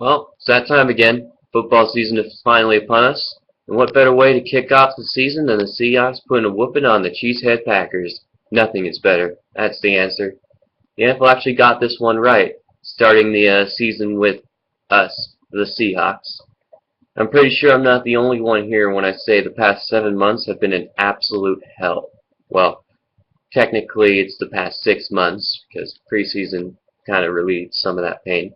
Well, it's that time again. Football season is finally upon us. And what better way to kick off the season than the Seahawks putting a whooping on the Cheesehead Packers? Nothing is better. That's the answer. The NFL actually got this one right, starting the season with us, the Seahawks. I'm pretty sure I'm not the only one here when I say the past 7 months have been an absolute hell. Well, technically it's the past 6 months, because preseason kind of relieved some of that pain.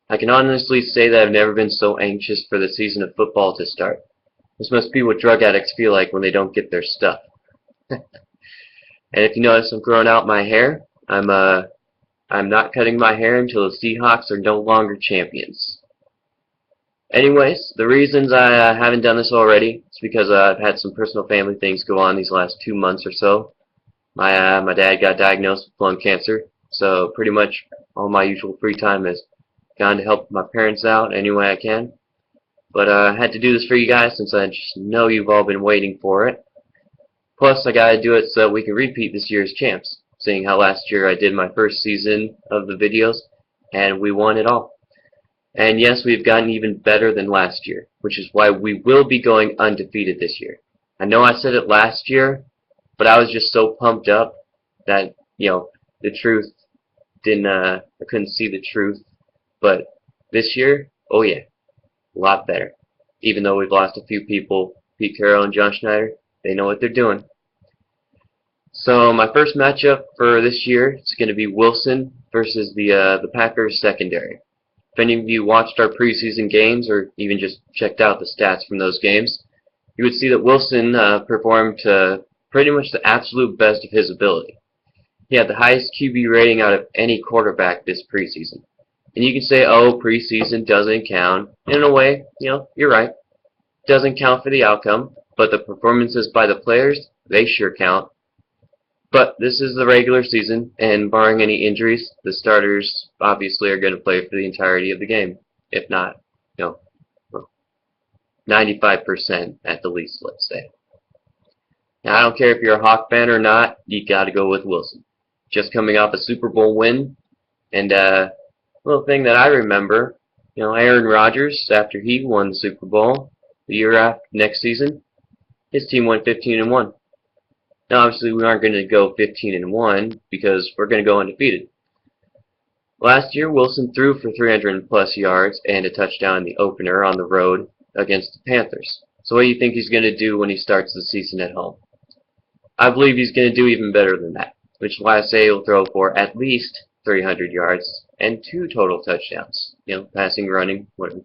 I can honestly say that I've never been so anxious for the season of football to start. This must be what drug addicts feel like when they don't get their stuff. And if you notice I'm growing out my hair, I'm not cutting my hair until the Seahawks are no longer champions. Anyways, the reasons I haven't done this already is because I've had some personal family things go on these last 2 months or so. My dad got diagnosed with lung cancer, so pretty much all my usual free time has gone to help my parents out any way I can. But I had to do this for you guys since I just know you've all been waiting for it. Plus, I gotta do it so that we can repeat this year's champs, seeing how last year I did my first season of the videos and we won it all. And yes, we've gotten even better than last year, which is why we will be going undefeated this year. I know I said it last year, but I was just so pumped up that, the truth I couldn't see the truth. But this year, oh yeah, a lot better. Even though we've lost a few people, Pete Carroll and John Schneider, they know what they're doing. So my first matchup for this year is going to be Wilson versus the Packers secondary. If any of you watched our preseason games or even just checked out the stats from those games, you would see that Wilson performed to pretty much the absolute best of his ability. He had the highest QB rating out of any quarterback this preseason. And you can say, oh, preseason doesn't count. In a way, you're right. It doesn't count for the outcome, but the performances by the players, they sure count. But this is the regular season, and barring any injuries, the starters obviously are going to play for the entirety of the game. If not, 95% at the least, let's say. Now, I don't care if you're a Hawk fan or not, you got to go with Wilson. Just coming off a Super Bowl win, and little thing that I remember, Aaron Rodgers, after he won the Super Bowl, the year after next season, his team went 15-1. Now, obviously, we aren't going to go 15-1 because we're going to go undefeated. Last year, Wilson threw for 300+ yards and a touchdown in the opener on the road against the Panthers. So what do you think he's going to do when he starts the season at home? I believe he's going to do even better than that, which is why I say he'll throw for at least 300 yards and 2 total touchdowns. Passing, running, whatever.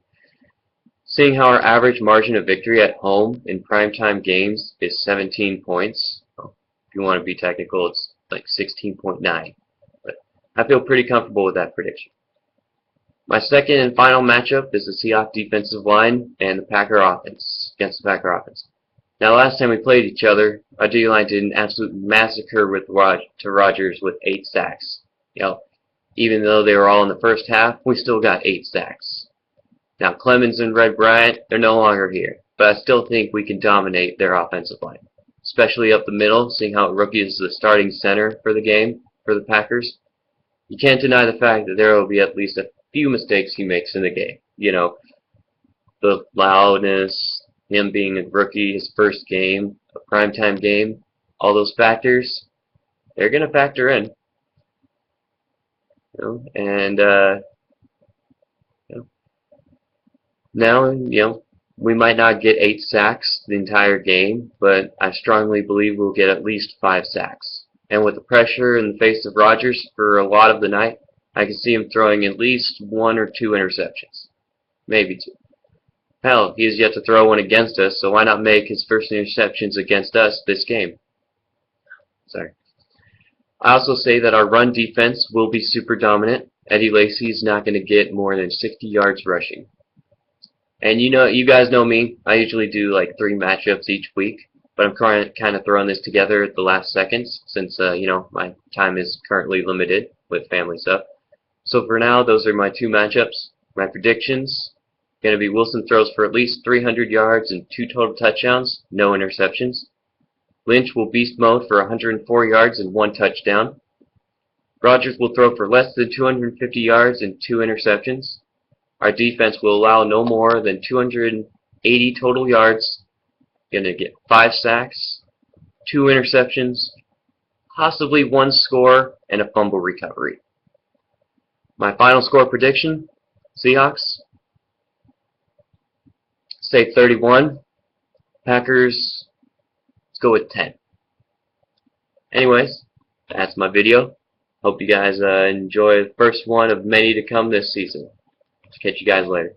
Seeing how our average margin of victory at home in primetime games is 17 points. If you want to be technical, it's like 16.9. But I feel pretty comfortable with that prediction. My second and final matchup is the Seahawks defensive line and the Packer offense against the Packer offense. Now, last time we played each other, our D-line did an absolute massacre to Rodgers with 8 sacks. Even though they were all in the first half, we still got 8 sacks. Now, Clemens and Red Bryant, they're no longer here, but I still think we can dominate their offensive line, especially up the middle, seeing how Rookie is the starting center for the game for the Packers. You can't deny the fact that there will be at least a few mistakes he makes in the game. The loudness, him being a rookie, his first game, a primetime game, all those factors, they're going to factor in. Now, we might not get 8 sacks the entire game, but I strongly believe we'll get at least 5 sacks. And with the pressure in the face of Rodgers for a lot of the night, I can see him throwing at least 1 or 2 interceptions. Maybe 2. Hell, he has yet to throw one against us, so why not make his first interceptions against us this game? Sorry. I also say that our run defense will be super dominant. Eddie Lacy is not going to get more than 60 yards rushing. And you guys know me. I usually do like 3 matchups each week, but I'm kind of throwing this together at the last seconds since my time is currently limited with family stuff. So for now, those are my 2 matchups. My predictions going to be Wilson throws for at least 300 yards and 2 total touchdowns, no interceptions. Lynch will beast mode for 104 yards and 1 touchdown. Rodgers will throw for less than 250 yards and 2 interceptions. Our defense will allow no more than 280 total yards. Gonna get 5 sacks, 2 interceptions, possibly 1 score, and a fumble recovery. My final score prediction: Seahawks say 31. Packers, let's go with 10. Anyways, that's my video. Hope you guys enjoy the first one of many to come this season. Catch you guys later.